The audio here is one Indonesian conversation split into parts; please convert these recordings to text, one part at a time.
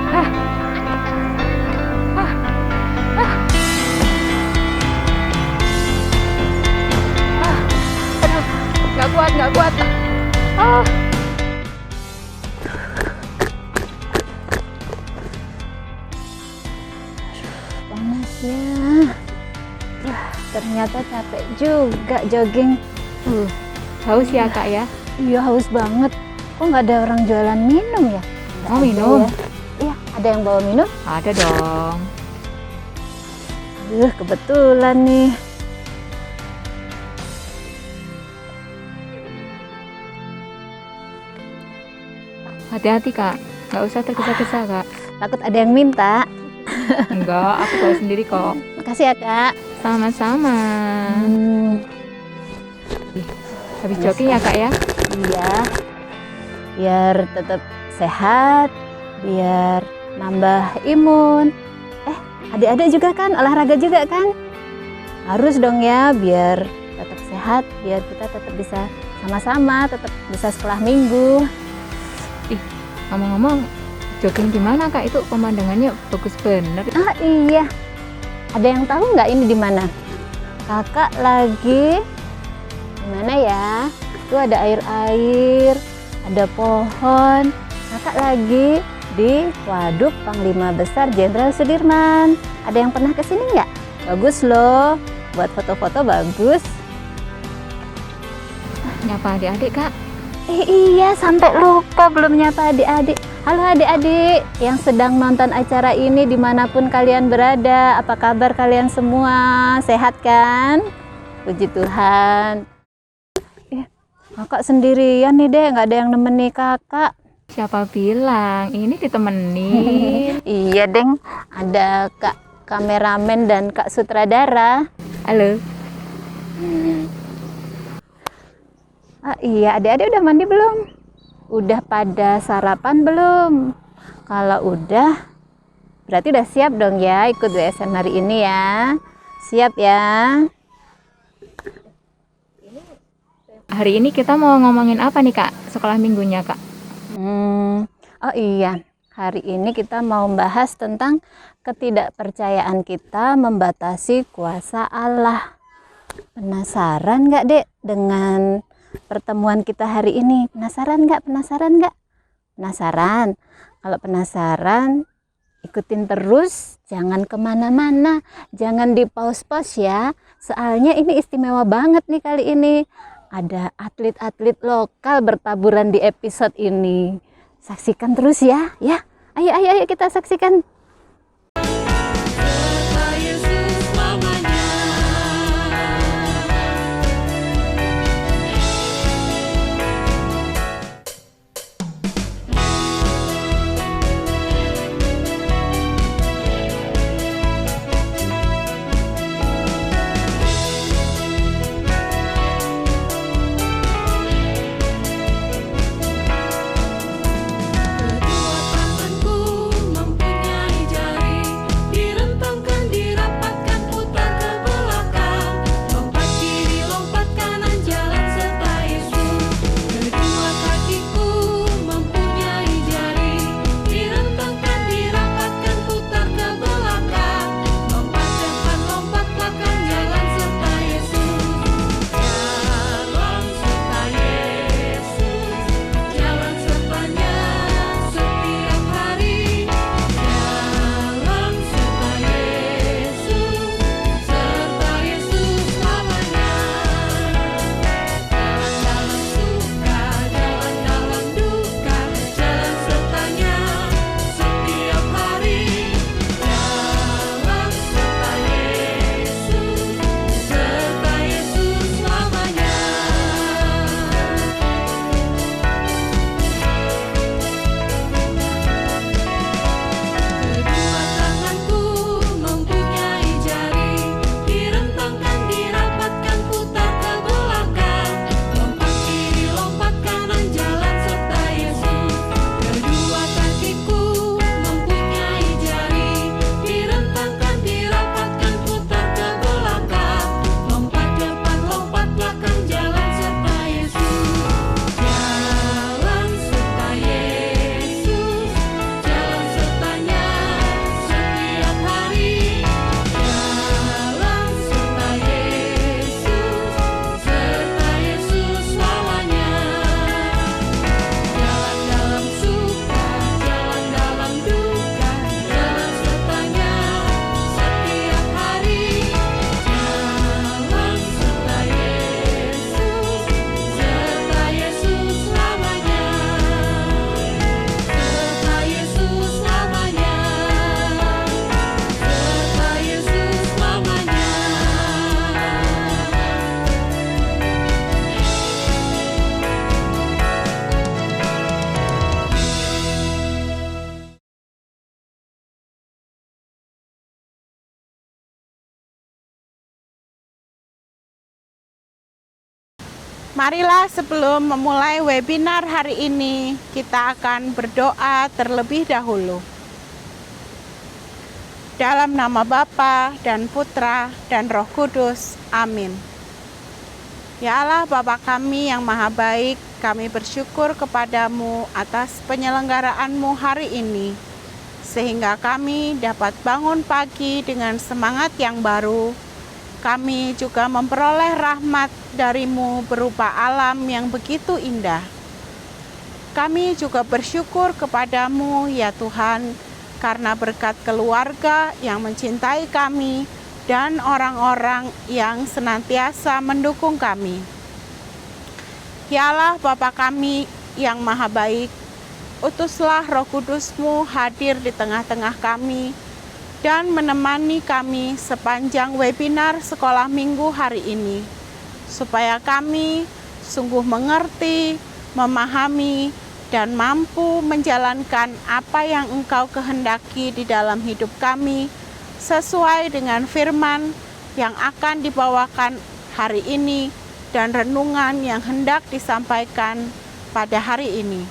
Ah, ah, ah, ah. Aduh, nggak kuat, nggak kuat. Ah, Panas ya. Ternyata capek juga jogging. haus ya Kak ya? Iya, haus banget. Kok nggak ada orang jualan minum ya? Nggak Mau ada minum? ya. Iya, ada yang bawa minum? Ada dong. Kebetulan nih. Hati-hati Kak, nggak usah tergesa-gesa Kak. Takut ada yang minta. Enggak, aku bawa sendiri kok. Makasih ya, Kak. Sama-sama. Habis jogging ya Kak ya? Iya. Biar tetap sehat, biar nambah imun. Adik-adik juga kan olahraga juga kan? Harus dong ya, biar tetap sehat, biar kita tetap bisa sama-sama, tetap bisa sekolah minggu. Ngomong-ngomong, jogging di mana Kak? Itu pemandangannya bagus bener. Ah iya, ada yang tahu nggak ini di mana? Kakak lagi di mana ya? Itu ada air-air, ada pohon. Kakak lagi di Waduk Panglima Besar Jenderal Sudirman. Ada yang pernah kesini nggak? Bagus loh, buat foto-foto bagus. Nyapa adik-adik Kak. Iya, sampai lupa belum nyapa adik-adik. Halo adik-adik yang sedang nonton acara ini dimanapun kalian berada. Apa kabar kalian semua? Sehat kan? Puji Tuhan. Kakak sendirian nih deh, nggak ada yang nemeni kakak. Siapa bilang? Ini ditemenin. Iya deng, ada kak kameramen dan kak sutradara. Halo. Iya, adik-adik udah mandi belum? Udah pada sarapan belum? Kalau udah, berarti udah siap dong ya ikut WSN hari ini ya. Siap ya? Hari ini kita mau ngomongin apa nih Kak? Sekolah minggunya Kak. Oh iya, hari ini kita mau bahas tentang ketidakpercayaan kita membatasi kuasa Allah. Penasaran nggak dek dengan pertemuan kita hari ini? Penasaran nggak? Penasaran nggak? Penasaran? Kalau penasaran, ikutin terus, jangan kemana-mana, jangan di pause-pause ya. Soalnya ini istimewa banget nih kali ini. Ada atlet-atlet lokal bertaburan di episode ini. Saksikan terus ya, ya. Ayo kita saksikan. Kedua tanganku mempunyai Marilah sebelum memulai webinar hari ini, kita akan berdoa terlebih dahulu. Dalam nama Bapa dan Putra dan Roh Kudus. Amin. Ya Allah Bapa kami yang maha baik, kami bersyukur kepadamu atas penyelenggaraanmu hari ini, sehingga kami dapat bangun pagi dengan semangat yang baru. Kami juga memperoleh rahmat darimu berupa alam yang begitu indah. Kami juga bersyukur kepadamu ya Tuhan, karena berkat keluarga yang mencintai kami dan orang-orang yang senantiasa mendukung kami. Ya Allah Bapa kami yang maha baik, utuslah Roh Kudus-Mu hadir di tengah-tengah kami dan menemani kami sepanjang webinar sekolah minggu hari ini, supaya kami sungguh mengerti, memahami, dan mampu menjalankan apa yang Engkau kehendaki di dalam hidup kami, sesuai dengan firman yang akan dibawakan hari ini dan renungan yang hendak disampaikan pada hari ini.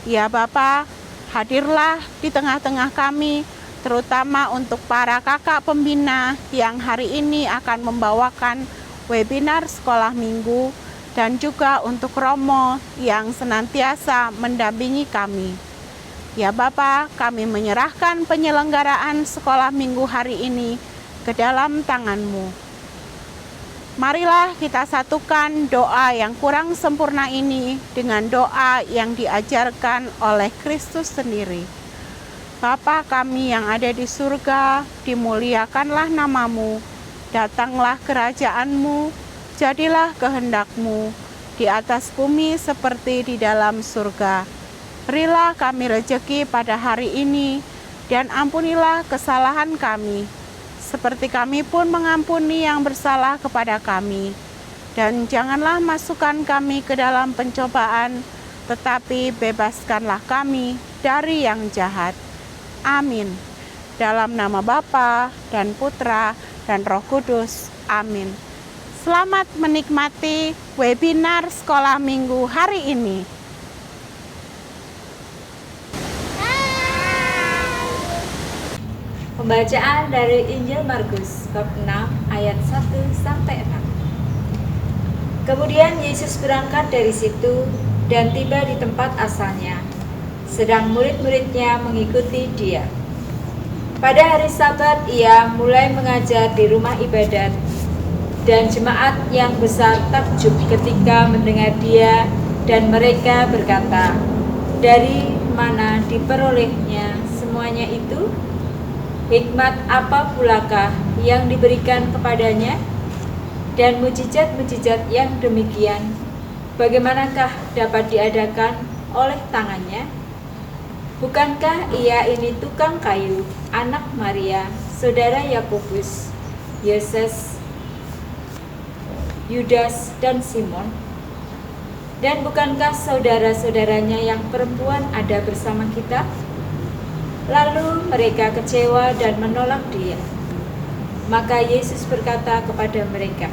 Ya Bapa, hadirlah di tengah-tengah kami, terutama untuk para kakak pembina yang hari ini akan membawakan webinar sekolah minggu, dan juga untuk Romo yang senantiasa mendampingi kami. Ya Bapa, kami menyerahkan penyelenggaraan sekolah minggu hari ini ke dalam tangan-Mu. Marilah kita satukan doa yang kurang sempurna ini dengan doa yang diajarkan oleh Kristus sendiri. Bapa kami yang ada di surga, dimuliakanlah nama-Mu, datanglah kerajaan-Mu, jadilah kehendak-Mu di atas bumi seperti di dalam surga. Berilah kami rejeki pada hari ini, dan ampunilah kesalahan kami, seperti kami pun mengampuni yang bersalah kepada kami. Dan janganlah masukkan kami ke dalam pencobaan, tetapi bebaskanlah kami dari yang jahat. Amin. Dalam nama Bapa dan Putra dan Roh Kudus. Amin. Selamat menikmati webinar sekolah minggu hari ini. Pembacaan dari Injil Markus bab 6 ayat 1 sampai 6. Kemudian Yesus berangkat dari situ dan tiba di tempat asalnya, sedang murid-muridnya mengikuti dia. Pada hari Sabat ia mulai mengajar di rumah ibadat, dan jemaat yang besar takjub ketika mendengar dia, dan mereka berkata, "Dari mana diperolehnya semuanya itu? Hikmat apa pulakah yang diberikan kepadanya? Dan mujizat-mujizat yang demikian, bagaimanakah dapat diadakan oleh tangannya? Bukankah ia ini tukang kayu, anak Maria, saudara Yakobus, Yoses, Yudas, dan Simon? Dan bukankah saudara-saudaranya yang perempuan ada bersama kita?" Lalu mereka kecewa dan menolak dia. Maka Yesus berkata kepada mereka,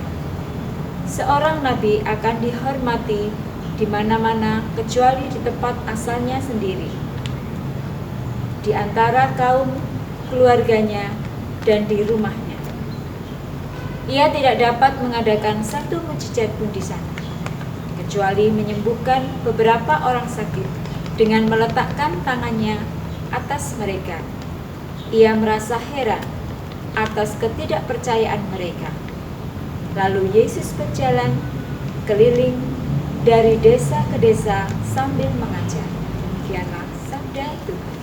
"Seorang nabi akan dihormati di mana-mana kecuali di tempat asalnya sendiri, di antara kaum keluarganya, dan di rumahnya. Ia tidak dapat mengadakan satu mujizat pun di sana, kecuali menyembuhkan beberapa orang sakit dengan meletakkan tangannya atas mereka." Ia merasa heran atas ketidakpercayaan mereka. Lalu Yesus berjalan keliling dari desa ke desa sambil mengajar. Demikianlah sabda Tuhan.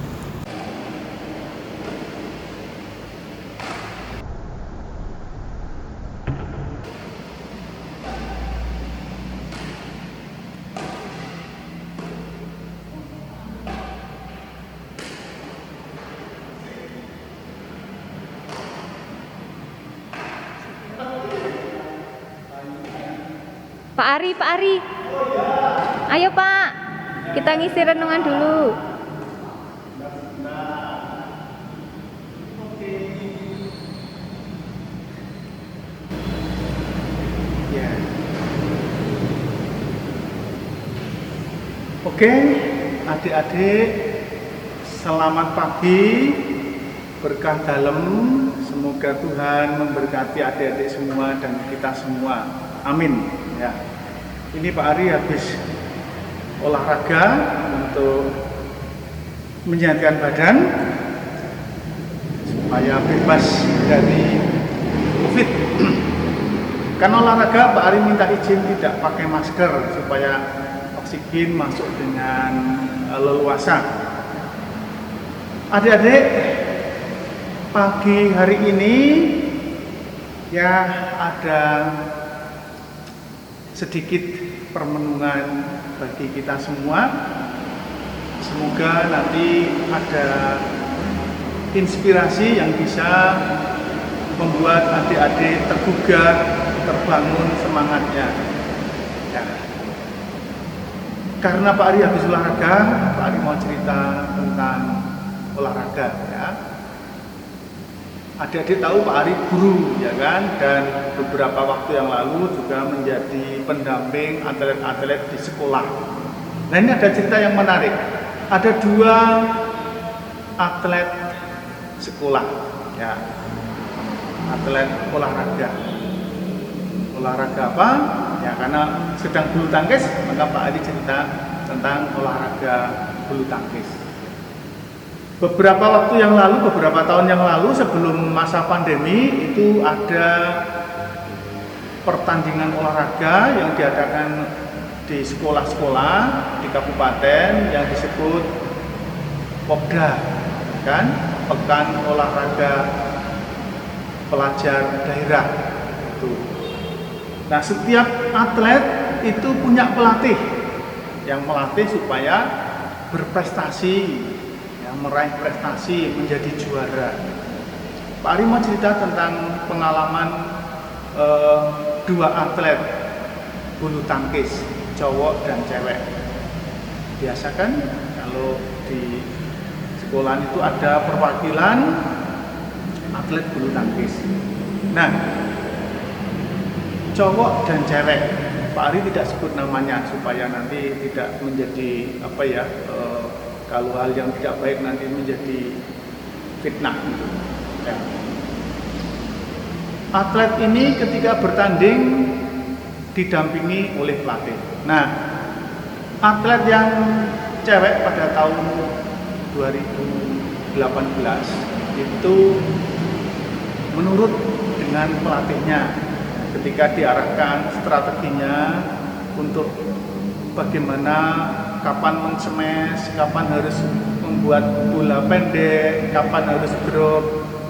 Pak Ari. Ayo Pak, kita ngisi renungan dulu. Oke, adik-adik, selamat pagi, berkah dalam. Semoga Tuhan memberkati adik-adik semua dan kita semua. Amin. Ya. Ini Pak Ari habis olahraga untuk menyehatkan badan supaya bebas dari COVID. Karena olahraga, Pak Ari minta izin tidak pakai masker supaya oksigen masuk dengan leluasa. Adik-adik, pagi hari ini ya ada sedikit permenungan bagi kita semua. Semoga nanti ada inspirasi yang bisa membuat adik-adik tergugah, terbangun semangatnya. Ya. Karena Pak Ari habis olahraga, Pak Ari mau cerita tentang olahraga ya. Adik-adik tahu Pak Ari guru ya kan, dan beberapa waktu yang lalu juga menjadi pendamping atlet-atlet di sekolah. Nah ini ada cerita yang menarik. Ada 2 atlet sekolah ya, atlet olahraga. Olahraga apa? Ya karena sedang bulu tangkis, maka Pak Ari cerita tentang olahraga bulu tangkis. Beberapa waktu yang lalu, beberapa tahun yang lalu sebelum masa pandemi itu ada pertandingan olahraga yang diadakan di sekolah-sekolah di kabupaten yang disebut Popda, kan? Pekan Olahraga Pelajar Daerah. Itu. Nah, setiap atlet itu punya pelatih yang melatih supaya berprestasi, meraih prestasi, menjadi juara. Pak Ari mau cerita tentang pengalaman 2 atlet bulu tangkis, cowok dan cewek. Biasa kan kalau di sekolah itu ada perwakilan atlet bulu tangkis. Nah, cowok dan cewek, Pak Ari tidak sebut namanya supaya nanti tidak menjadi apa ya, kalau hal yang tidak baik nanti menjadi fitnah gitu. Ya. Atlet ini ketika bertanding didampingi oleh pelatih. Nah, atlet yang cewek pada tahun 2018 itu menurut dengan pelatihnya ketika diarahkan strateginya untuk bagaimana kapan men-smash, kapan harus membuat bola pendek, kapan harus drop,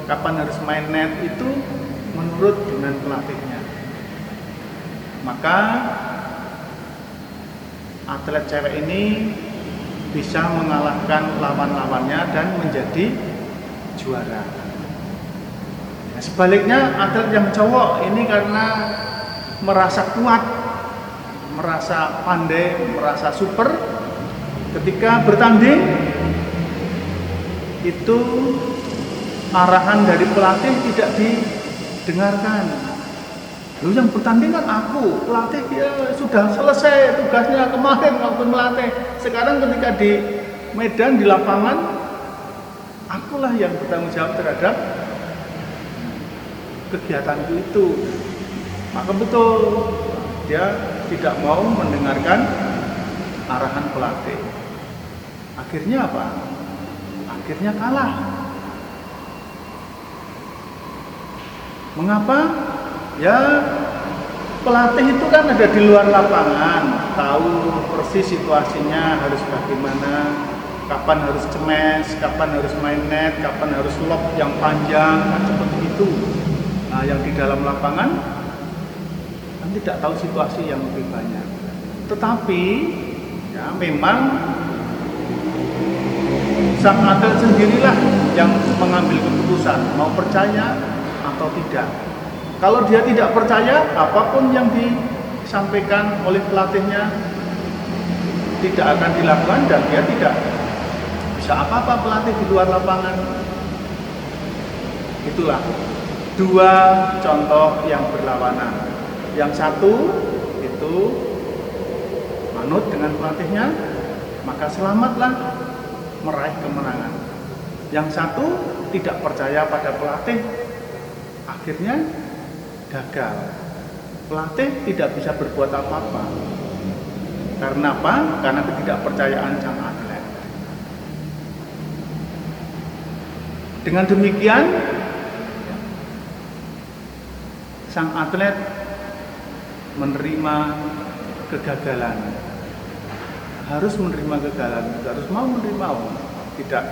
kapan harus main net, itu menurut dengan pelatihnya. Maka atlet cewek ini bisa mengalahkan lawan-lawannya dan menjadi juara. Nah, sebaliknya atlet yang cowok ini karena merasa kuat, merasa pandai, merasa super, ketika bertanding itu arahan dari pelatih tidak didengarkan. Lalu yang bertanding kan aku, pelatih ya sudah selesai tugasnya kemarin waktu melatih. Sekarang ketika di medan, di lapangan, akulah yang bertanggung jawab terhadap kegiatanku itu. Maka betul dia tidak mau mendengarkan arahan pelatih. Akhirnya apa? Akhirnya kalah. Mengapa? Ya, pelatih itu kan ada di luar lapangan, tahu persis situasinya harus bagaimana, kapan harus cemes, kapan harus main net, kapan harus lob yang panjang, kan seperti itu. Nah, yang di dalam lapangan kan tidak tahu situasi yang lebih banyak. Tetapi ya memang sang atlet sendirilah yang mengambil keputusan mau percaya atau tidak. Kalau dia tidak percaya, apapun yang disampaikan oleh pelatihnya tidak akan dilakukan dan dia tidak bisa apa-apa pelatih di luar lapangan. Itulah 2 contoh yang berlawanan. Yang satu itu manut dengan pelatihnya, maka selamatlah meraih kemenangan. Yang satu tidak percaya pada pelatih, akhirnya gagal. Pelatih tidak bisa berbuat apa-apa. Karena apa? Karena ketidakpercayaan sang atlet. Dengan demikian, sang atlet menerima kegagalan. Harus menerima kegagalan, harus mau menerima, tidak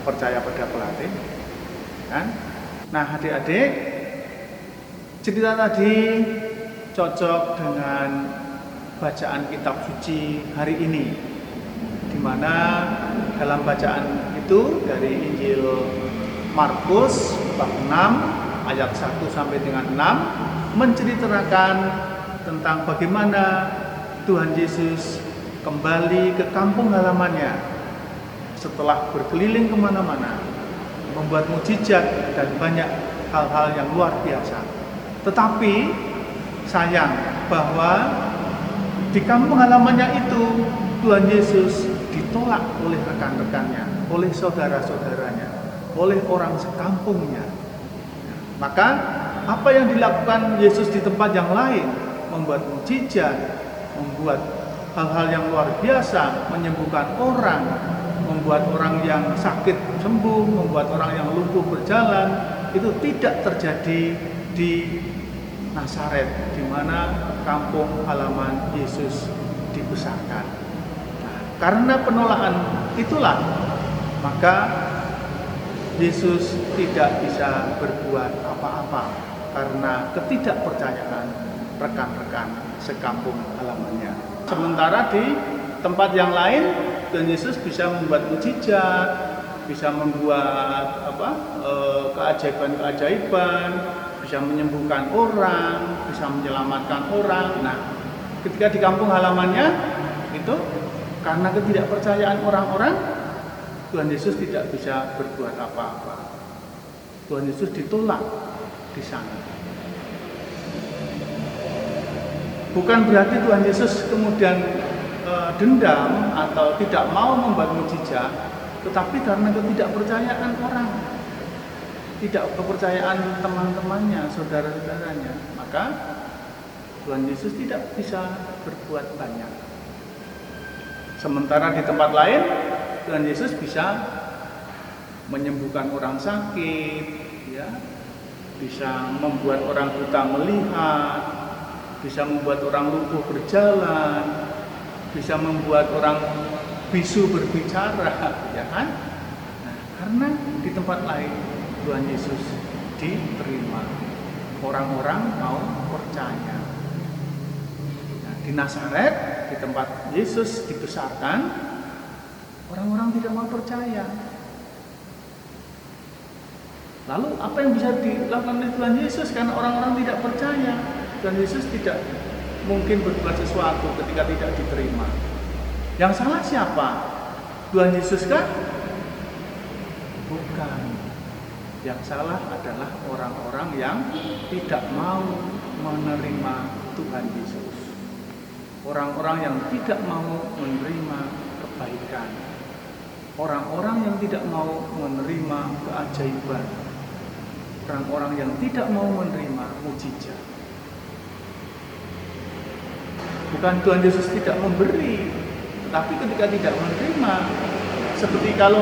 percaya pada pelatih, kan? Nah, adik-adik, cerita tadi cocok dengan bacaan kitab suci hari ini, di mana dalam bacaan itu dari Injil Markus bab 6 ayat 1 sampai dengan 6 menceritakan tentang bagaimana Tuhan Yesus kembali ke kampung halamannya setelah berkeliling kemana-mana, membuat mukjizat dan banyak hal-hal yang luar biasa. Tetapi sayang bahwa di kampung halamannya itu Tuhan Yesus ditolak oleh rekan-rekannya, oleh saudara-saudaranya, oleh orang sekampungnya. Maka apa yang dilakukan Yesus di tempat yang lain, membuat mukjizat, membuat hal-hal yang luar biasa, menyembuhkan orang, membuat orang yang sakit sembuh, membuat orang yang lumpuh berjalan, itu tidak terjadi di Nazaret, di mana kampung halaman Yesus dibesarkan. Nah, karena penolakan itulah, maka Yesus tidak bisa berbuat apa-apa karena ketidakpercayaan rekan-rekan sekampung halamannya. Sementara di tempat yang lain, Tuhan Yesus bisa membuat mukjizat, bisa membuat keajaiban-keajaiban, bisa menyembuhkan orang, bisa menyelamatkan orang. Nah, ketika di kampung halamannya itu karena ketidakpercayaan orang-orang, Tuhan Yesus tidak bisa berbuat apa-apa. Tuhan Yesus ditolak di sana. Bukan berarti Tuhan Yesus kemudian dendam atau tidak mau membuat mukjizat, tetapi karena ketidakpercayaan orang, tidak kepercayaan teman-temannya, saudara-saudaranya, maka Tuhan Yesus tidak bisa berbuat banyak. Sementara di tempat lain, Tuhan Yesus bisa menyembuhkan orang sakit, ya, bisa membuat orang buta melihat, bisa membuat orang lumpuh berjalan, bisa membuat orang bisu berbicara, ya kan? Nah, karena di tempat lain Tuhan Yesus diterima, orang-orang mau percaya. Nah, di Nazaret, di tempat Yesus dibesarkan, orang-orang tidak mau percaya. Lalu apa yang bisa dilakukan oleh Tuhan Yesus karena orang-orang tidak percaya? Tuhan Yesus tidak mungkin berbuat sesuatu ketika tidak diterima. Yang salah siapa? Tuhan Yesus kah? Bukan. Yang salah adalah orang-orang yang tidak mau menerima Tuhan Yesus. Orang-orang yang tidak mau menerima kebaikan. Orang-orang yang tidak mau menerima keajaiban. Orang-orang yang tidak mau menerima mukjizat. Bukan Tuhan Yesus tidak memberi, tapi ketika tidak menerima, seperti kalau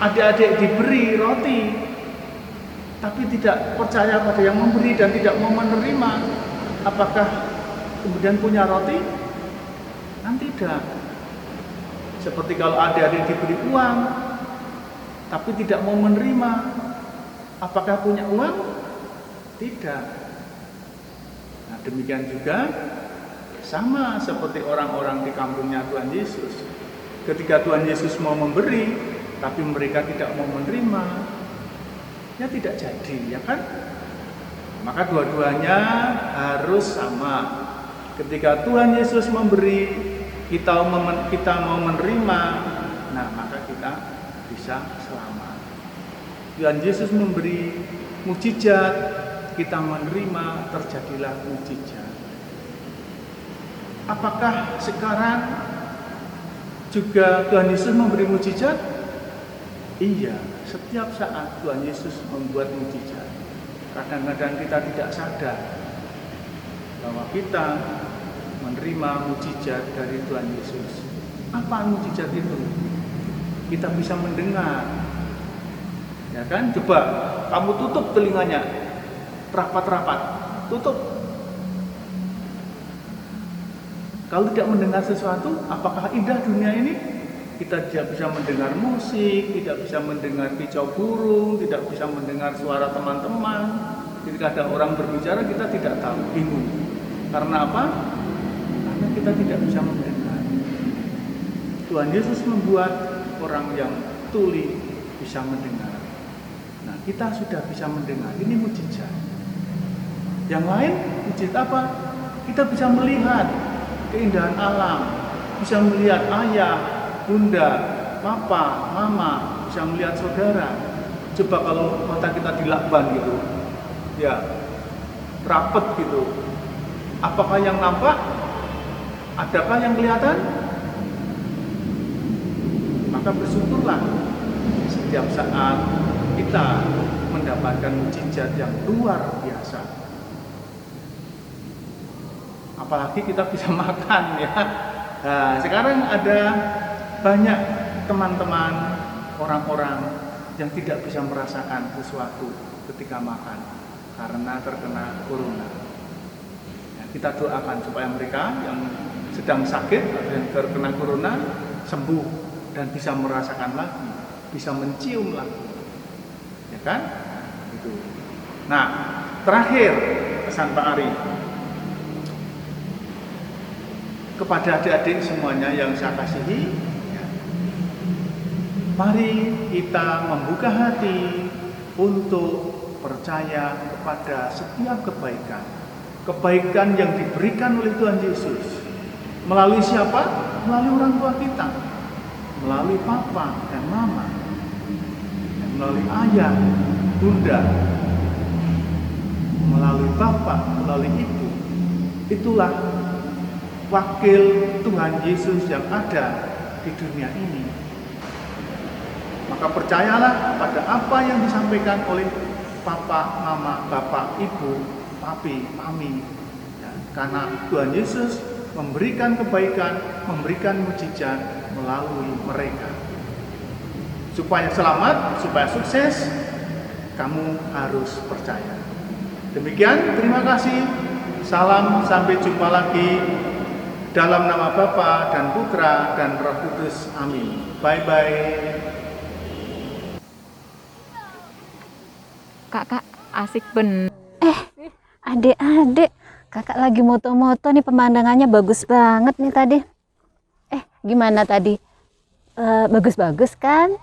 adik-adik diberi roti, tapi tidak percaya pada yang memberi dan tidak mau menerima, apakah kemudian punya roti? Kan tidak. Seperti kalau adik-adik diberi uang, tapi tidak mau menerima, apakah punya uang? Tidak. Nah, demikian juga sama seperti orang-orang di kampungnya Tuhan Yesus. Ketika Tuhan Yesus mau memberi, tapi mereka tidak mau menerima, ya tidak jadi, ya kan? Maka dua-duanya harus sama. Ketika Tuhan Yesus memberi, kita mau menerima, nah maka kita bisa selamat. Tuhan Yesus memberi mukjizat, kita menerima, terjadilah mukjizat. Apakah sekarang juga Tuhan Yesus memberi mujizat? Iya, setiap saat Tuhan Yesus membuat mujizat. Kadang-kadang kita tidak sadar bahwa kita menerima mujizat dari Tuhan Yesus. Apa mujizat itu? Kita bisa mendengar. Ya kan? Coba kamu tutup telinganya rapat-rapat. Tutup. Kalau tidak mendengar sesuatu, apakah indah dunia ini? Kita tidak bisa mendengar musik, tidak bisa mendengar kicau burung, tidak bisa mendengar suara teman-teman. Ketika ada orang berbicara, kita tidak tahu, bingung. Karena apa? Karena kita tidak bisa mendengar. Tuhan Yesus membuat orang yang tuli bisa mendengar. Nah, kita sudah bisa mendengar. Ini mujizat. Yang lain, mujizat apa? Kita bisa melihat keindahan alam, bisa melihat ayah, bunda, papa, mama, bisa melihat saudara. Coba kalau mata kita dilakban gitu, ya, rapet gitu. Apakah yang nampak? Adakah yang kelihatan? Maka bersyukurlah setiap saat kita mendapatkan mujizat yang luar biasa. Apalagi kita bisa makan ya. Nah, sekarang ada banyak teman-teman, orang-orang yang tidak bisa merasakan sesuatu ketika makan karena terkena corona. Nah, kita doakan supaya mereka yang sedang sakit atau yang terkena corona sembuh dan bisa merasakan lagi, bisa mencium lagi. Ya kan? Gitu. Nah, terakhir pesan Pak Ari kepada adik-adik semuanya yang saya kasihi, ya, mari kita membuka hati untuk percaya kepada setiap kebaikan. Kebaikan yang diberikan oleh Tuhan Yesus. Melalui siapa? Melalui orang tua kita. Melalui papa dan mama. Dan melalui ayah, bunda. Melalui bapak, melalui ibu. Itulah wakil Tuhan Yesus yang ada di dunia ini. Maka percayalah pada apa yang disampaikan oleh papa, mama, bapak, ibu, papi, mami. Ya, karena Tuhan Yesus memberikan kebaikan, memberikan mujizat melalui mereka. Supaya selamat, supaya sukses, kamu harus percaya. Demikian, terima kasih. Salam, sampai jumpa lagi. Dalam nama Bapa dan Putra dan Roh Kudus. Amin. Bye-bye. Kak, asik bener. Adik-adik, kakak lagi moto-moto nih, pemandangannya bagus banget nih tadi. Gimana tadi? Bagus-bagus kan?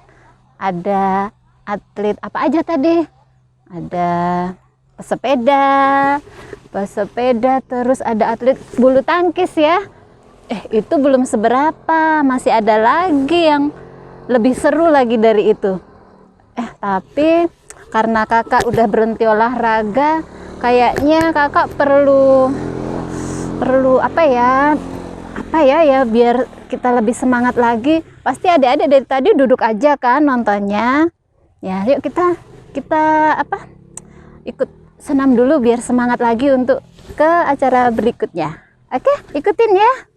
Ada atlet apa aja tadi? Ada pesepeda, terus ada atlet bulu tangkis ya. Itu belum seberapa, masih ada lagi yang lebih seru lagi dari itu. Tapi karena kakak udah berhenti olahraga, kayaknya kakak perlu apa ya biar kita lebih semangat lagi. Pasti adik-adik dari tadi duduk aja kan nontonnya. Ya, yuk kita ikut senam dulu biar semangat lagi untuk ke acara berikutnya. Oke, ikutin ya.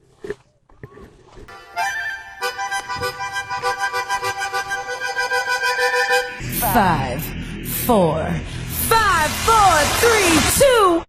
Five, four, 3, 2.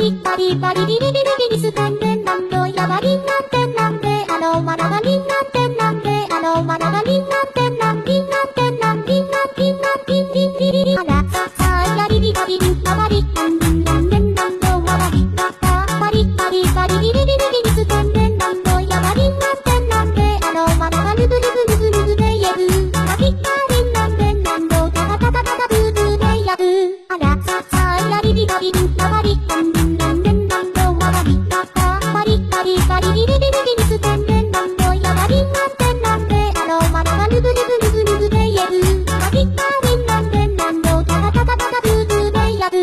リカリカリリリリリリリステンレンなんとやばりんなんてなんでまだがりんなんてなんでまだがりんなんてなんりんなんてなんりんなんりんなんりんりんりりりあらさやりりかりるかばりなんりんなんでなんとわばりなかカリカリカリリリリリリリステンレンなんとやばりんなんてなんでまだがルブルブルブルブでやるカリカリなんでなんとタタタタタタブブでやるあらさやりりかりるかばりなんりんなんでなんとわばりなかカリカリカリリリリリリリステンレンなんとやばりなんてなんでまだがルブルブルブルブでやるカリカリなんでなんとタタタタタタブブでやる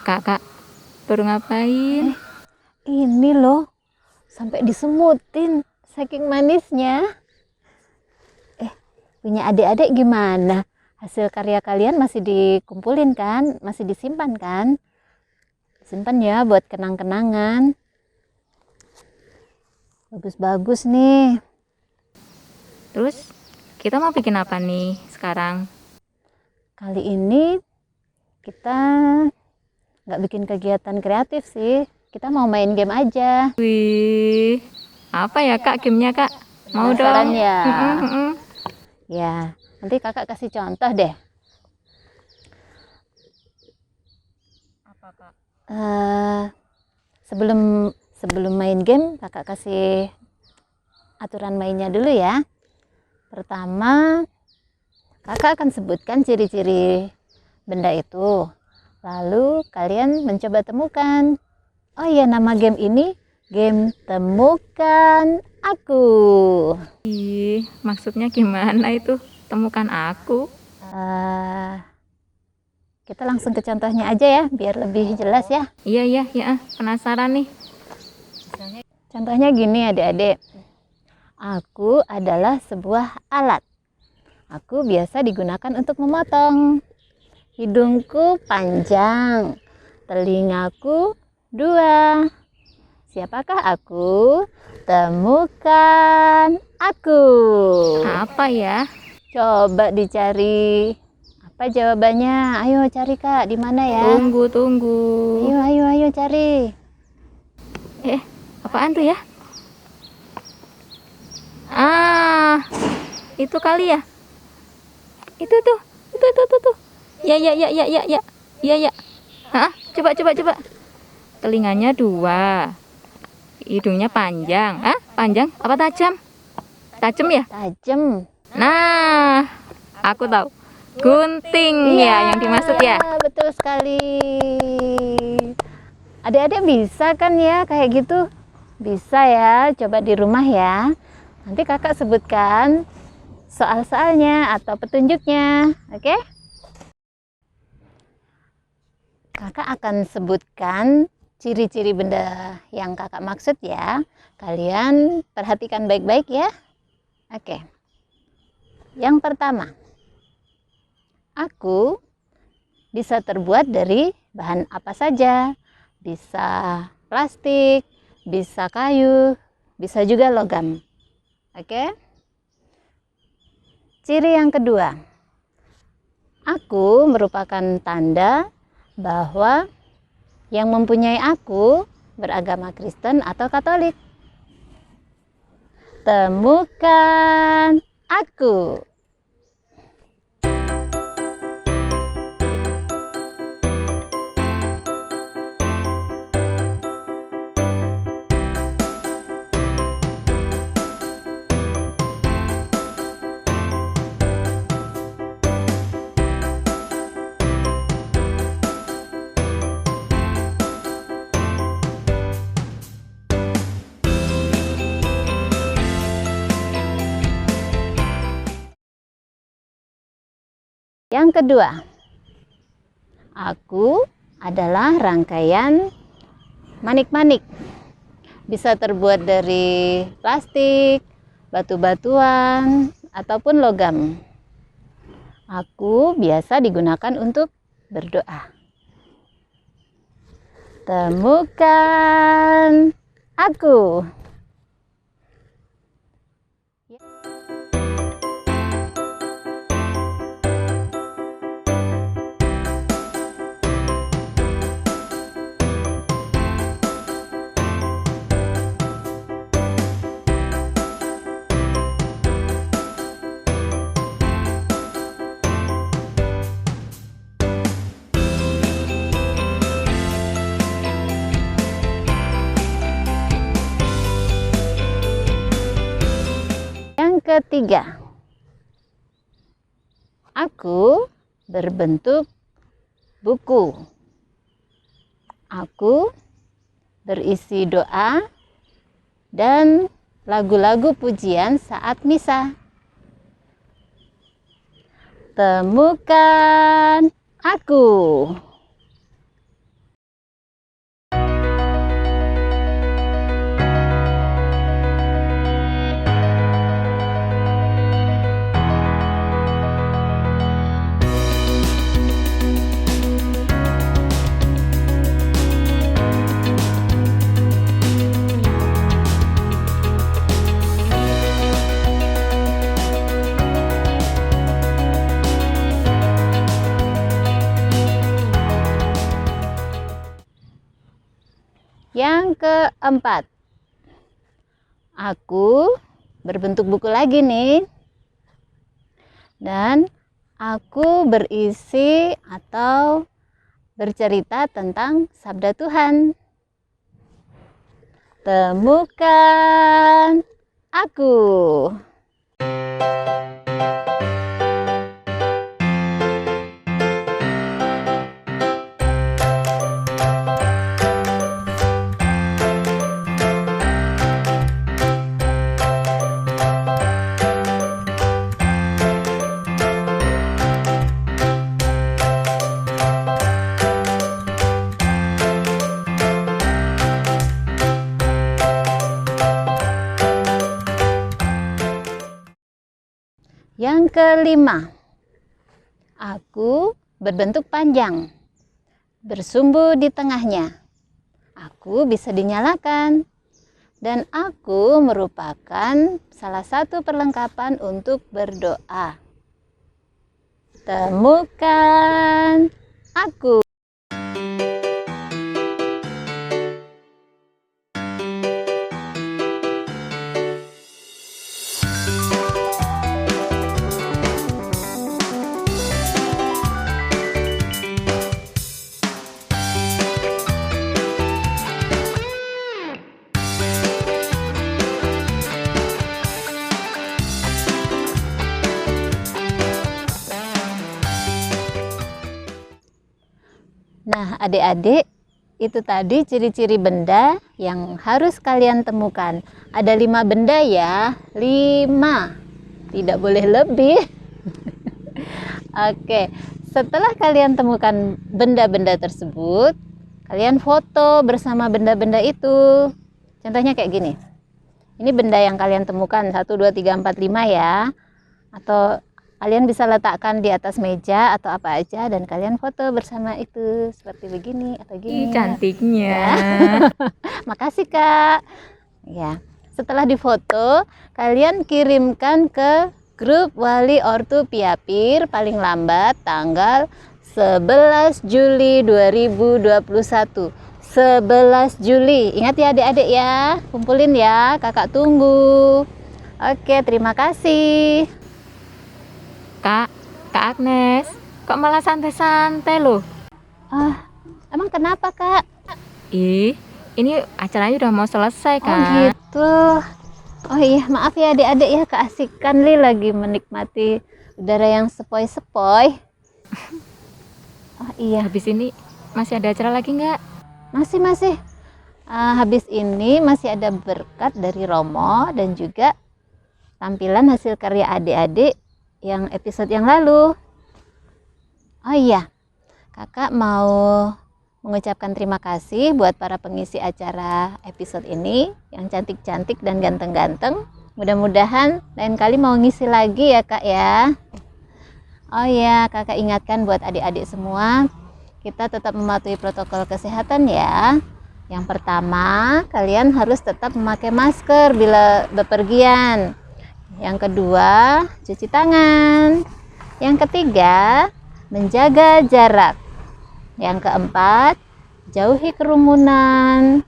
Kakak, baru ngapain? Ini loh, sampai disemutin saking manisnya. Punya adik-adik gimana? Hasil karya kalian masih dikumpulin kan? Masih disimpan kan? Simpan ya buat kenang-kenangan. Bagus-bagus nih. Terus, kita mau bikin apa nih sekarang? Kali ini kita nggak bikin kegiatan kreatif sih. Kita mau main game aja. Wih, apa ya Kak gamenya Kak? Mau Penasaran dong? ya? Mm-mm. Ya, nanti kakak kasih contoh deh. Apa Kak? Sebelum main game, kakak kasih aturan mainnya dulu ya. Pertama, kakak akan sebutkan ciri-ciri benda itu. Lalu kalian mencoba temukan. Oh iya, nama game ini game Temukan Aku. Ih, maksudnya gimana itu? Temukan aku. Kita langsung ke contohnya aja ya, biar lebih jelas ya. Iya, penasaran nih. Contohnya gini adik-adik. Aku adalah sebuah alat. Aku biasa digunakan untuk memotong. Hidungku panjang, telingaku 2. Siapakah aku? Temukan aku. Apa ya? Coba dicari. Apa jawabannya? Ayo cari Kak, di mana ya? Tunggu. Ayo cari. Apaan tuh ya? Ah, itu kali ya? Itu tuh. Ya. Hah? Coba. Telinganya 2. Hidungnya panjang. Panjang apa tajam? Tajam ya? Tajam. Nah, aku tahu. Gunting ya yang dimaksud ya. Betul sekali. Adik-adik bisa kan ya kayak gitu? Bisa ya, coba di rumah ya. Nanti kakak sebutkan soal-soalnya atau petunjuknya, oke? Kakak akan sebutkan ciri-ciri benda yang kakak maksud ya. Kalian perhatikan baik-baik ya. Oke. Yang pertama, aku bisa terbuat dari bahan apa saja. Bisa plastik, bisa kayu, bisa juga logam. Oke. Ciri yang kedua, aku merupakan tanda bahwa yang mempunyai aku beragama Kristen atau Katolik. Temukan aku. Yang kedua, aku adalah rangkaian manik-manik. Bisa terbuat dari plastik, batu-batuan, ataupun logam. Aku biasa digunakan untuk berdoa. Temukan aku. Ketiga, aku berbentuk buku. Aku berisi doa dan lagu-lagu pujian saat misa. Temukan aku. Yang keempat, aku berbentuk buku lagi nih. Dan aku berisi atau bercerita tentang sabda Tuhan. Temukan aku. Yang kelima, aku berbentuk panjang, bersumbu di tengahnya. Aku bisa dinyalakan, dan aku merupakan salah satu perlengkapan untuk berdoa. Temukan aku. Nah, adik-adik, itu tadi ciri-ciri benda yang harus kalian temukan. Ada 5 benda ya, 5. Tidak boleh lebih. Oke, setelah kalian temukan benda-benda tersebut, kalian foto bersama benda-benda itu. Contohnya kayak gini. Ini benda yang kalian temukan, 1, 2, 3, 4, 5 ya. Atau kalian bisa letakkan di atas meja atau apa aja dan kalian foto bersama itu seperti begini atau gini. Ih, cantiknya. Ya. Makasih Kak. Ya, setelah difoto, kalian kirimkan ke grup Wali Ortu Piapir paling lambat tanggal 11 Juli 2021. 11 Juli. Ingat ya adik-adik ya. Kumpulin ya, Kakak tunggu. Oke, terima kasih. Kak Agnes, kok malah santai-santai loh? Emang kenapa Kak? Ih, ini acaranya udah mau selesai Oh kan? gitu. Oh iya, maaf ya adik-adik ya, keasikan Li lagi menikmati udara yang sepoi-sepoi. Oh iya, Habis ini masih ada acara lagi nggak? masih. Habis ini masih ada berkat dari Romo dan juga tampilan hasil karya adik-adik yang episode yang lalu. Oh iya, kakak mau mengucapkan terima kasih buat para pengisi acara episode ini yang cantik-cantik dan ganteng-ganteng. Mudah-mudahan lain kali mau ngisi lagi ya kak ya. Oh iya, kakak ingatkan buat adik-adik semua, kita tetap mematuhi protokol kesehatan ya. Yang pertama, kalian harus tetap memakai masker bila bepergian. Yang kedua, cuci tangan. Yang ketiga, menjaga jarak. Yang keempat, jauhi kerumunan.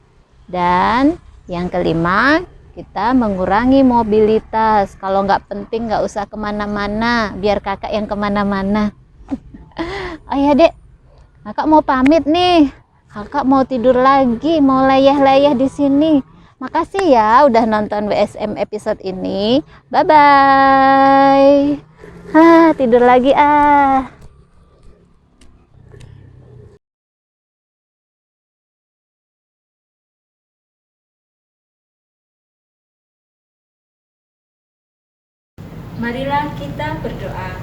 Dan yang kelima, kita mengurangi mobilitas. Kalau nggak penting nggak usah kemana-mana, biar kakak yang kemana-mana. Oh ya dek, kakak mau pamit nih. Kakak mau tidur lagi, mau layah-layah di sini. Makasih ya udah nonton WSM episode ini. Bye-bye. Tidur lagi ah. Marilah kita berdoa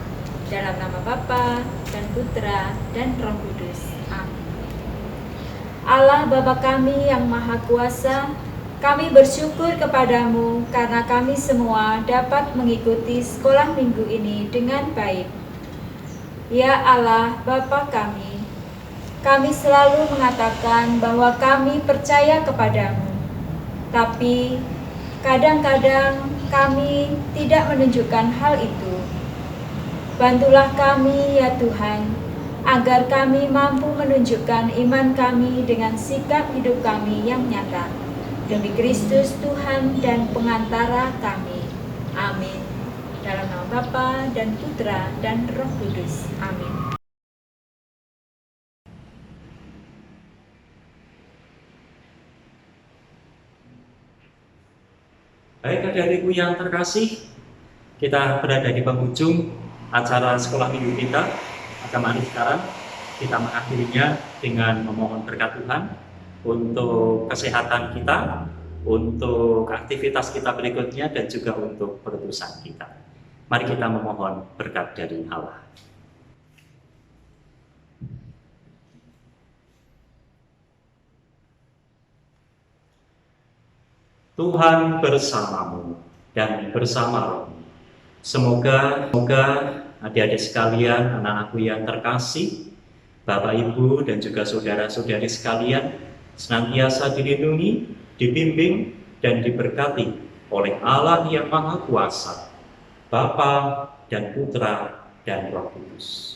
dalam nama Bapa dan Putra dan Roh Kudus. Amin. Allah Bapa kami yang Maha Kuasa, kami bersyukur kepadamu karena kami semua dapat mengikuti sekolah minggu ini dengan baik. Ya Allah Bapa kami selalu mengatakan bahwa kami percaya kepadamu. Tapi kadang-kadang kami tidak menunjukkan hal itu. Bantulah kami ya Tuhan, agar kami mampu menunjukkan iman kami dengan sikap hidup kami yang nyata. Demi Kristus Tuhan dan pengantara kami. Amin. Dalam nama Bapa dan Putra dan Roh Kudus. Amin. Baik adik-adikku yang terkasih, kita berada di penghujung acara sekolah minggu kita. Maka mari sekarang kita mengakhirinya dengan memohon berkat Tuhan untuk kesehatan kita, untuk aktivitas kita berikutnya, dan juga untuk perutusan kita. Mari kita memohon berkat dari Allah. Tuhan bersamamu dan bersama rohmu. Semoga adik-adik sekalian, anak-anakku yang terkasih, Bapak, Ibu, dan juga saudara-saudari sekalian senantiasa dilindungi, dibimbing, dan diberkati oleh Allah yang Maha Kuasa, Bapa dan Putra dan Roh Kudus.